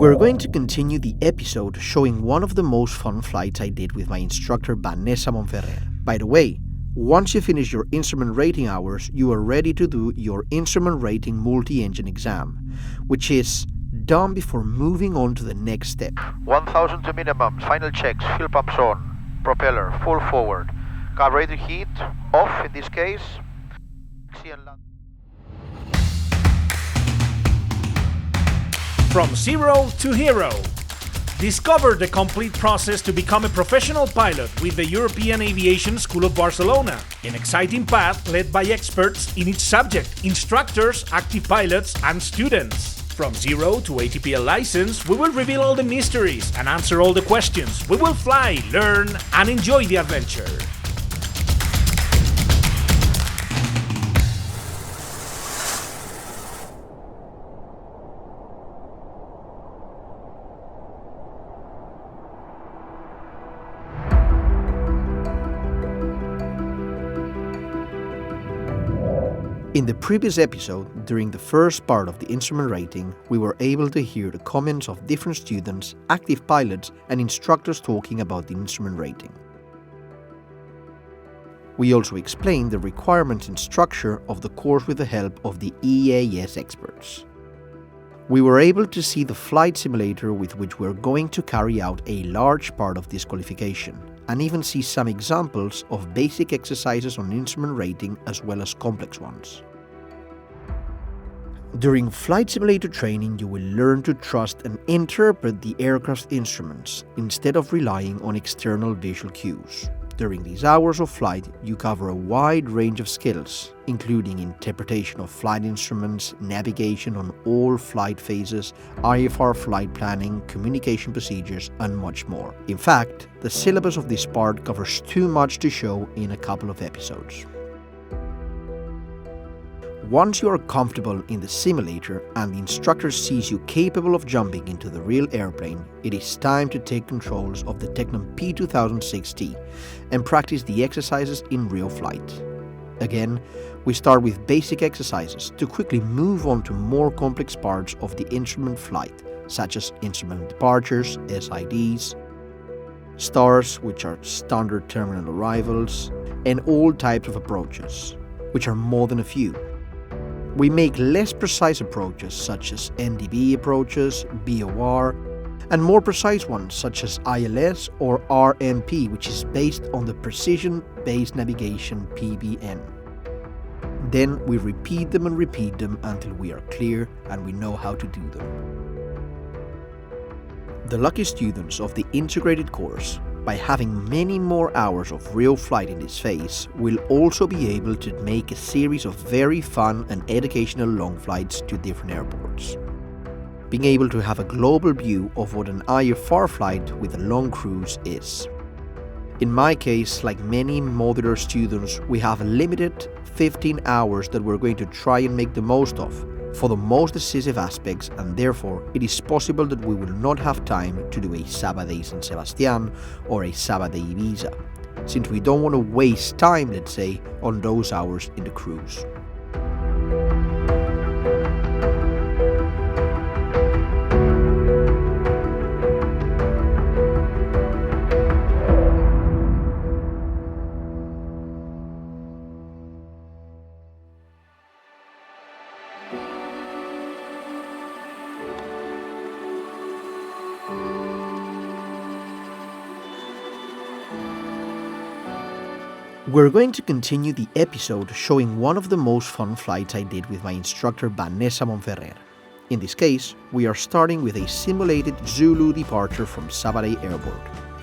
We're going to continue the episode showing one of the most fun flights I did with my instructor Vanessa Monferrer. By the way, once you finish your instrument rating hours, you are ready to do your instrument rating multi-engine exam, which is done before moving on to the next step. 1000 to minimum, final checks, fuel pumps on, propeller full forward, carburetor heat off in this case. From zero to hero. Discover the complete process to become a professional pilot with the European Aviation School of Barcelona, an exciting path led by experts in each subject, instructors, active pilots, and students. From zero to ATPL license, we will reveal all the mysteries and answer all the questions. We will fly, learn, and enjoy the adventure. In the previous episode, during the first part of the instrument rating, we were able to hear the comments of different students, active pilots, and instructors talking about the instrument rating. We also explained the requirements and structure of the course with the help of the EAS experts. We were able to see the flight simulator with which we're going to carry out a large part of this qualification, and even see some examples of basic exercises on instrument rating as well as complex ones. During flight simulator training, you will learn to trust and interpret the aircraft's instruments instead of relying on external visual cues. During these hours of flight, you cover a wide range of skills, including interpretation of flight instruments, navigation on all flight phases, IFR flight planning, communication procedures, and much more. In fact, the syllabus of this part covers too much to show in a couple of episodes. Once you are comfortable in the simulator and the instructor sees you capable of jumping into the real airplane, it is time to take controls of the TECNAM P2006T and practice the exercises in real flight. Again, we start with basic exercises to quickly move on to more complex parts of the instrument flight, such as instrument departures, SIDs, stars, which are standard terminal arrivals, and all types of approaches, which are more than a few. We make less precise approaches such as NDB approaches, BOR, and more precise ones such as ILS or RMP, which is based on the Precision-Based Navigation PBN. Then we repeat them until we are clear and we know how to do them. The lucky students of the integrated course, by having many more hours of real flight in this phase, will also be able to make a series of very fun and educational long flights to different airports. Being able to have a global view of what an IFR flight with a long cruise is. In my case, like many modular students, we have a limited 15 hours that we're going to try and make the most of for the most decisive aspects, and therefore it is possible that we will not have time to do a Sabadell San Sebastián or a Sabadell Ibiza, since we don't want to waste time, let's say, on those hours in the cruise. We're going to continue the episode showing one of the most fun flights I did with my instructor Vanessa Monferrer. In this case, we are starting with a simulated Zulu departure from Sabadell Airport.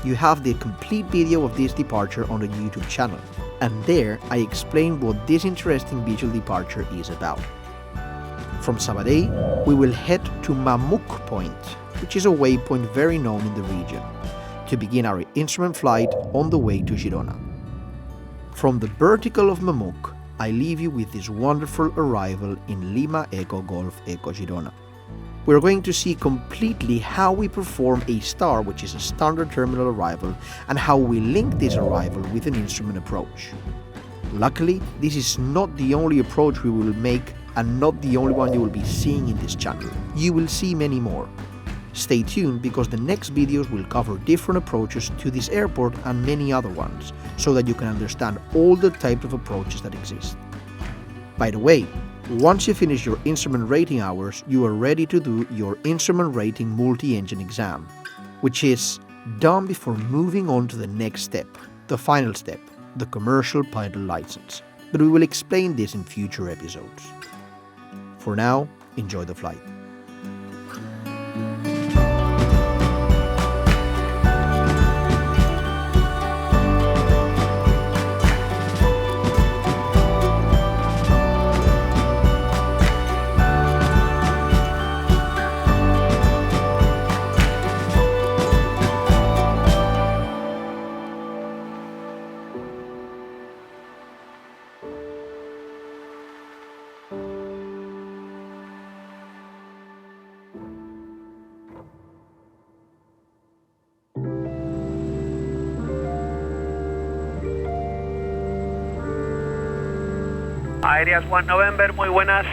You have the complete video of this departure on the YouTube channel, and there I explain what this interesting visual departure is about. From Sabadell, we will head to Mamuk Point, which is a waypoint very known in the region, to begin our instrument flight on the way to Girona. From the vertical of Mamuk, I leave you with this wonderful arrival in Lima Echo Golf Echo Girona. We're going to see completely how we perform a star, which is a standard terminal arrival, and how we link this arrival with an instrument approach. Luckily, this is not the only approach we will make and not the only one you will be seeing in this channel. You will see many more. Stay tuned because the next videos will cover different approaches to this airport and many other ones, so that you can understand all the types of approaches that exist. By the way, once you finish your instrument rating hours, you are ready to do your instrument rating multi-engine exam, which is done before moving on to the next step, the final step, the commercial pilot license. But we will explain this in future episodes. For now, enjoy the flight. AES 1 November, muy buenas,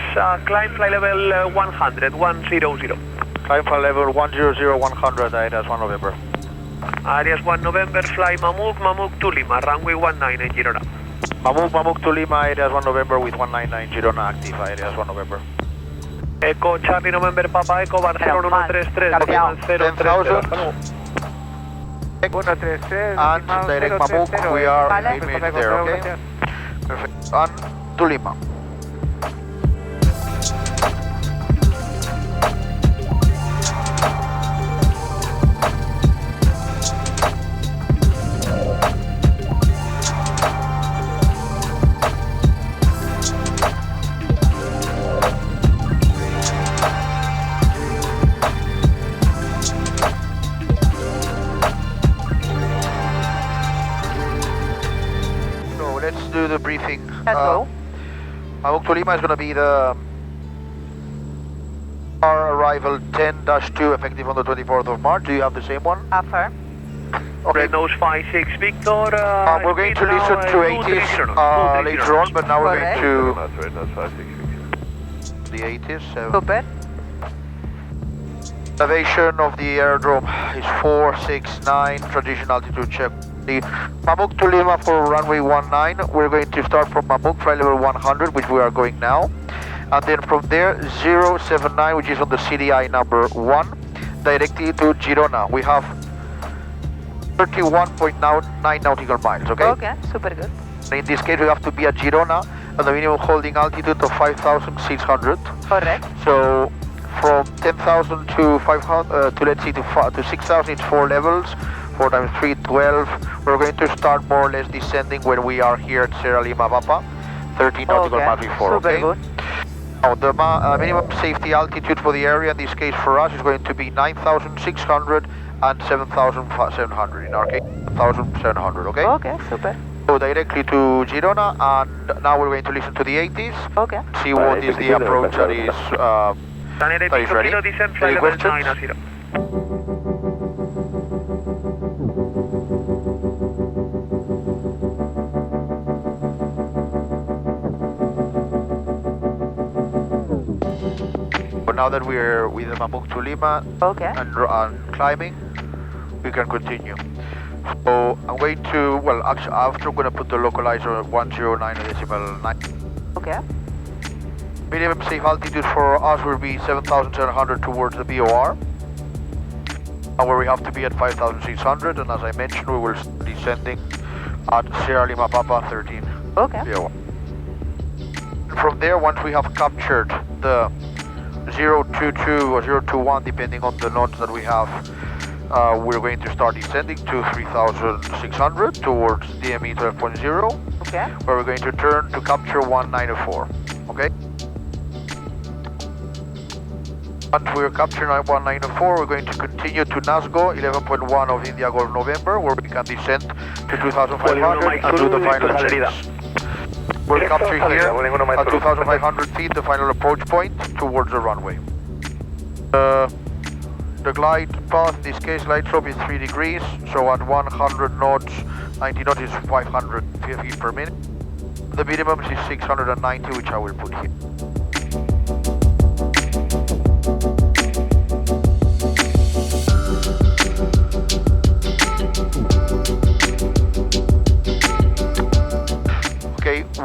climb flight level 100, 100. Climb flight level 100, 100, AES 1 November. AES 1 November, fly Mamuk to Lima, runway 19 in Girona. Mamuk to Lima, AES 1 November with 199 Girona active, AES 1 November. Echo Charlie November, Papa Echo, Barcelona 133, 10,000. And direct Mamuk, we are 8 minutes there, okay? Perfect. And to Lima. So let's do the briefing. Let's go. Mamuk to Lima is going to be the our arrival 10-2 effective on the 24th of March. Do you have the same one? Affirm. Okay. Red nose 56 Victor. We're going to listen to ATs later on, but now we're going to the ATs. Super. Elevation of the aerodrome is 469, transition altitude check. The Mamuk to Lima for runway 19, we're going to start from Mamuk, flight level 100, which we are going now. And then from there, 079, which is on the CDI number 1, directly to Girona. We have 31.9 nautical miles, okay? Okay, super good. In this case, we have to be at Girona at the minimum holding altitude of 5,600. Correct. So from 10,000 to 500, to let's see, to 6,000, it's 4 levels. 4 times 3, 12. We're going to start more or less descending when we are here at Sierra Lima Papa, 13 nautical miles before, super okay? Good. Now, the minimum safety altitude for the area in this case for us is going to be 9,600 and 7,700. In our case, 7,700, okay? Okay, super. So directly to Girona, and now we're going to listen to the 80s. Okay. See what is the approach that is ready. Any questions? But now that we're with the Mamuk to Lima and climbing, we can continue. So I'm going to, well, actually, after I'm going to put the localizer 109.9. Okay. Minimum safe altitude for us will be 7,700 towards the BOR, and where we have to be at 5,600. And as I mentioned, we will start descending at Sierra Lima Papa 13. Okay. BOR. And from there, once we have captured the 022 or 021, depending on the nodes that we have, we're going to start descending to 3,600 towards DME 12.0, okay, where we're going to turn to capture 194, okay? Once we're capturing 194, we're going to continue to Nazgo 11.1 of India Golf November, where we can descend to 2,500 and do the final checks. We're capturing here at 2,500 feet, the final approach point towards the runway. The glide path, in this case, glide slope is 3 degrees, so at 100 knots, 90 knots is 500 feet per minute. The minimum is 690, which I will put here.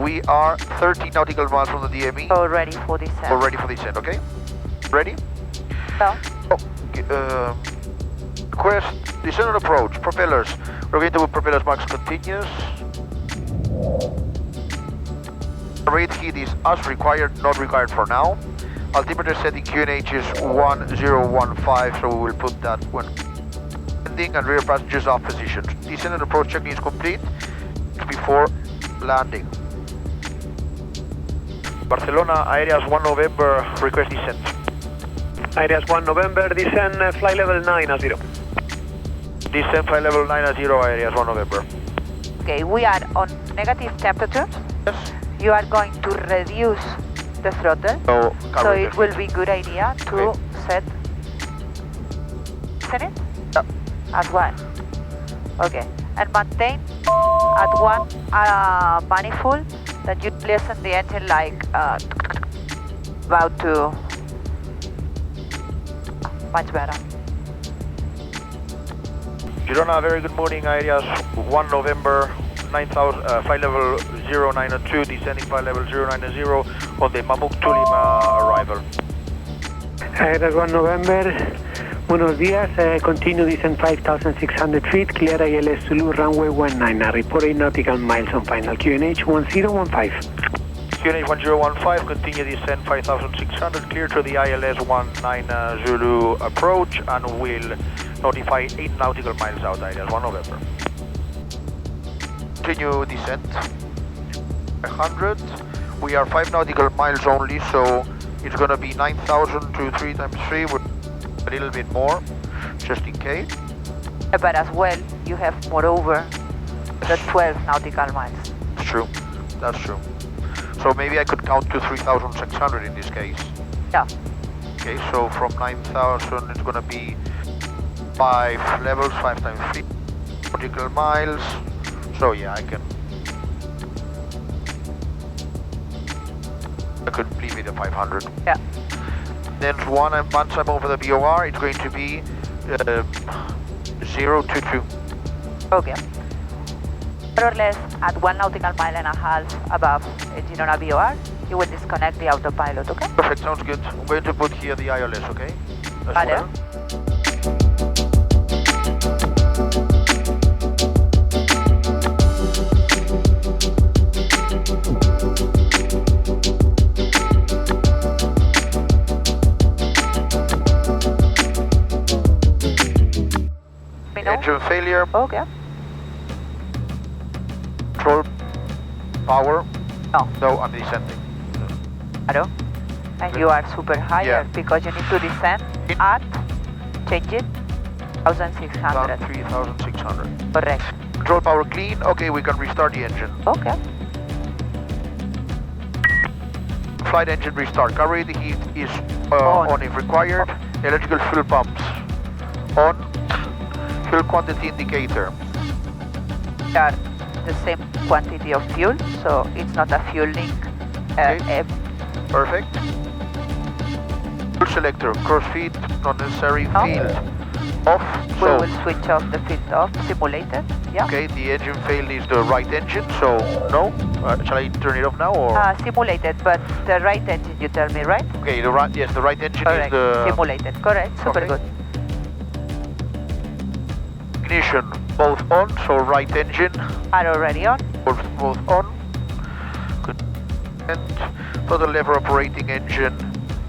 We are 30 nautical miles from the DME. So ready for descent. We're ready for descent, okay? Ready? So, Request descent and approach. Propellers. We're going to put propellers max continuous. Rate heat is as required, not required for now. Altimeter setting QNH is 1015, so we will put that when landing, and rear passengers off position. Descent and approach checking is complete before landing. Barcelona, AES 1 November, request descent. AES 1 November, descend flight level 9 0. Descent flight level 90, AES 1 November. okay, we are on negative temperature. Yes. You are going to reduce the throttle. So it will be good idea to set it as one. Okay, and maintain at one manifold that you listen the engine like about to much better. Girona, very good morning, AES 1 November, 9000, flight level 092, descending flight level 090 on the Mamuk to Lima arrival. AES 1 November, buenos días, continue descent 5,600 feet, clear ILS Zulu, runway 19, report 8 nautical miles on final, QNH 1015. QNH 1015, continue descent 5,600, clear to the ILS 19 Zulu approach, and will notify 8 nautical miles out, AES 1 November. Continue descent 100. We are 5 nautical miles only, so it's going to be 9,000 to 3 times 3 with a little bit more, just in case. But as well, you have moreover the 12 nautical miles. That's true, that's true. So maybe I could count to 3,600 in this case. Yeah. Okay, so from 9,000 it's going to be 5 levels, 5 times 3 nautical miles. So yeah, I could leave it at 500. Yeah. Then once I'm over the BOR, it's going to be 022. Okay. More or less at 1 nautical mile and a half above Girona BOR, you will disconnect the autopilot, okay? Perfect, sounds good. I'm going to put here the ILS, okay? As well. Engine failure. Okay. Control power. No. No, I'm descending. Hello? And you are super higher Yeah. because you need to descend at, change it, 1,600. 3,600. Correct. Control power clean. Okay, we can restart the engine. Okay. Flight engine restart. Carburetor heat is on if required. Electrical fuel pumps on. Fuel quantity indicator. They are the same quantity of fuel, so it's not a fuel link. Okay. Perfect. Fuel selector, crossfeed, not necessary, field off. We will switch off the field off, simulated, yeah. Okay, the engine failed is the right engine, so no. Shall I turn it off now or? Simulated, but the right engine you tell me, right? Okay, the right, yes, the right engine Correct. is the... Simulated, correct, super good. Ignition, both on, so right engine. Are already on. Both on. Good. And for the lever operating engine,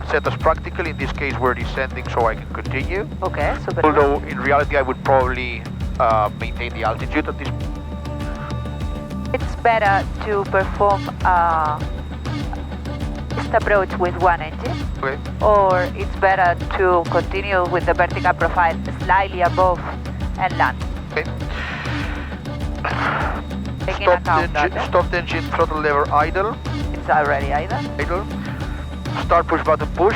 set as practical. In this case, we're descending, so I can continue. Okay, super Although good. in reality, I would probably maintain the altitude at this. It's better to perform this approach with one engine, Okay. or it's better to continue with the vertical profile slightly above and land. Okay. Taking Stopped account engine, that, stopped engine, throttle lever idle. it's already either. Idle. Start push button push.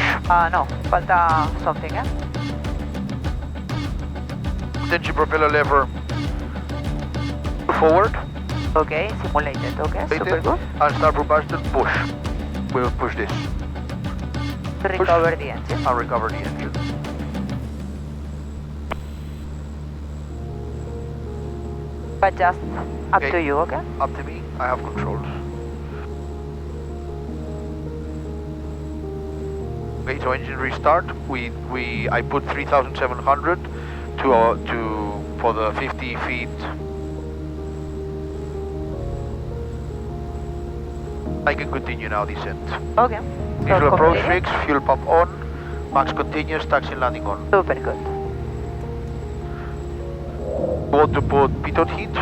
No, falta something, eh? Engine propeller lever forward. Okay, simulated, okay, super good. And start push button push. We'll push this. Recover the engine. And recover the engine. But just up Okay. to you, okay? Up to me, I have controls. Okay, so engine restart. I put 3,700 for the 50 feet. I can continue now descent. Okay. Initial approach fix, fuel pump on, max continuous, taxi and landing on. Super good. Want to put pitot heat?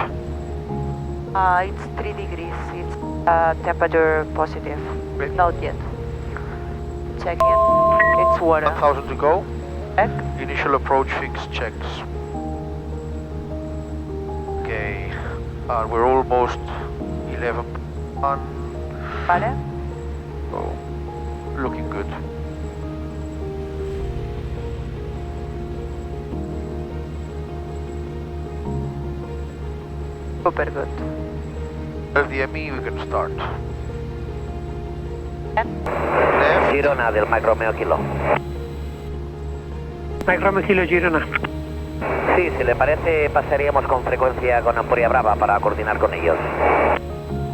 It's 3 degrees. It's temperature positive. Okay. Not yet. Checking. It's water. 1,000 to go. Check. Initial approach fix checks. Okay, we're almost 11.1. Vale. Oh, looking good. Super good. LDME, we can start. And Left. Girona del Mike Romeo Kilo. Mike Romeo Kilo Girona. Sí, si le parece, pasaríamos con frecuencia con Ampuria Brava para coordinar con ellos.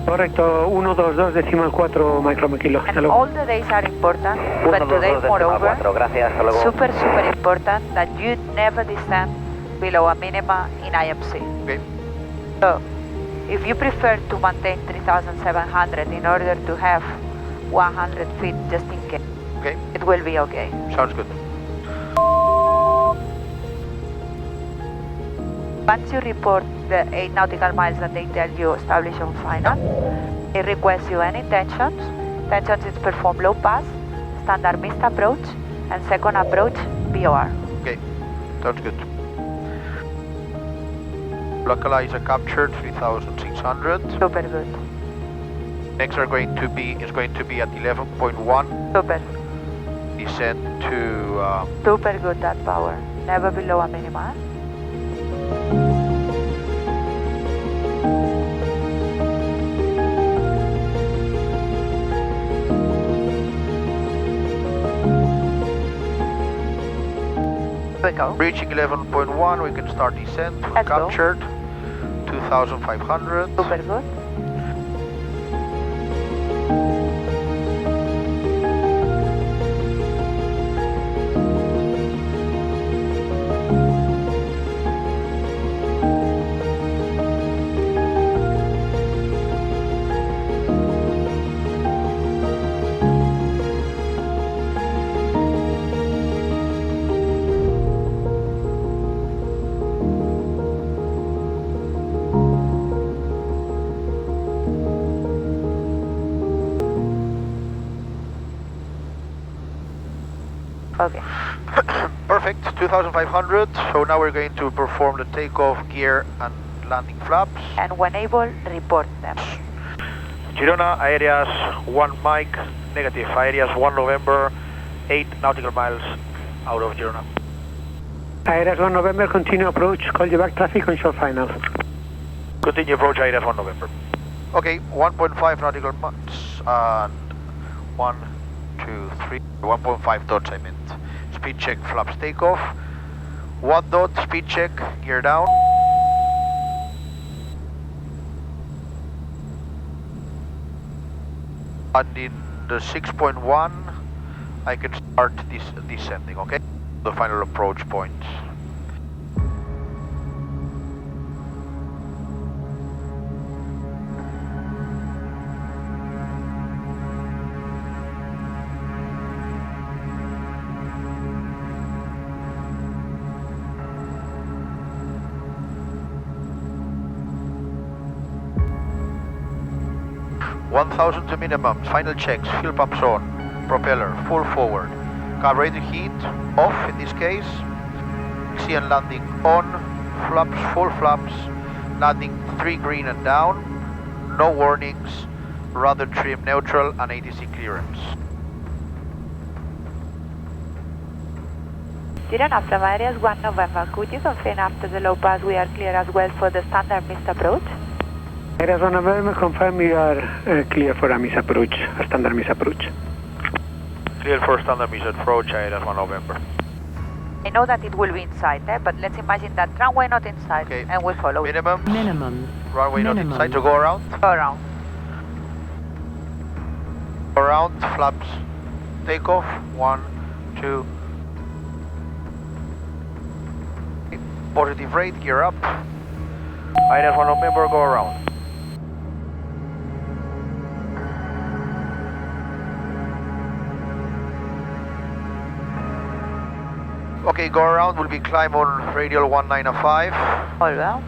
Correcto, 122.4 Mike Romeo Kilo. Hasta and luego. all the days are important, but 1, 2, today 2, decimal moreover, 4, gracias, hasta luego. super important that you never descend below a minima in IMC. Okay. So, if you prefer to maintain 3,700 in order to have 100 feet just in case, Okay, it will be okay. sounds good. Once you report the 8 nautical miles that they tell you establish on final, they request you any tensions. Tensions is perform low pass, standard missed approach, and second approach BOR. Okay, sounds good. Localizer captured 3,600. Super good. Next is going to be at 11.1. Super. Descent to Super good that power. Never below a minima. We go. reaching 11.1. We can start descent. We're Let's go. captured 2,500. Super good. Okay. Perfect, 2,500. So now we're going to perform the takeoff, gear, and landing flaps. And when able, report them. Girona, Aereas 1 Mike, negative. Aereas 1 November, 8 nautical miles out of Girona. Aereas 1 November, continue approach, call you back traffic on short final. Continue approach Aereas 1 November. Okay, 1.5 nautical miles and 1, 2, 3, 1.5 dots I meant. Speed check, flaps takeoff. 1 dot, speed check, gear down. And in the 6.1, I can start descending, okay? The final approach point. $1,000 to minimum, final checks, fuel pumps on, propeller full forward, carburetor heat off in this case, taxi and landing on, flaps, full flaps, landing 3 green and down, no warnings, rudder trim neutral and ATC clearance. Girona from Aereas 1 November, could you confirm after the low pass we are clear as well for the standard missed approach? Aereas 1 November, confirm you are clear for a miss approach, a standard miss approach. Clear for standard miss approach, Aereas 1 November. I know that it will be inside, but let's imagine that runway not inside, Okay. and we follow it. Minimum, runway not Minimum. inside to go around. Go around. Around, flaps, takeoff, 1, 2. Positive rate, gear up. ILS 1 November, go around. Okay, go around, will be climb on radial 1905. All well.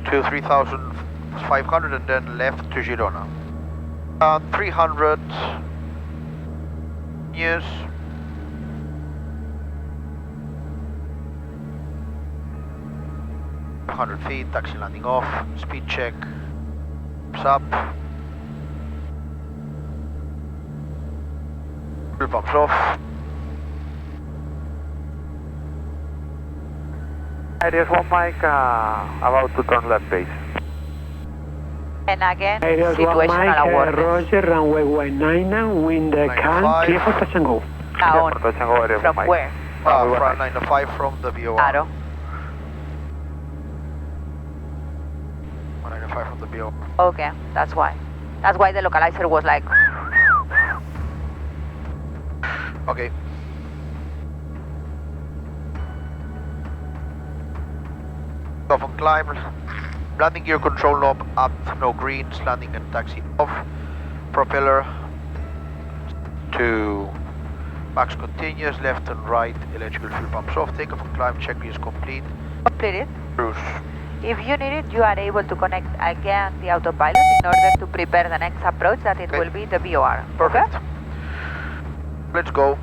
To 3,500 and then left to Girona. 300 years. 100 feet, taxi landing off, speed check, up. Fuel pumps off. ILS 1 Mike, about to turn left base. And again, ILS 1 situational Mike, awareness. Roger, runway 19, wind calm, clear for touch and go. Now on. Touch and go, ILS 1 From Mike. where? From 905 from the VOR. Claro. 905 from the VOR. Okay, that's why. That's why the localizer was like. Okay. Off and climb. Landing gear control knob up, no greens, landing and taxi off. Propeller to max continuous, left and right, electrical fuel pumps off. Take off and climb, checklist is complete. Completed. Cruise. If you need it, you are able to connect again the autopilot in order to prepare the next approach, that it Okay. will be the VOR. Perfect. Okay? Let's go.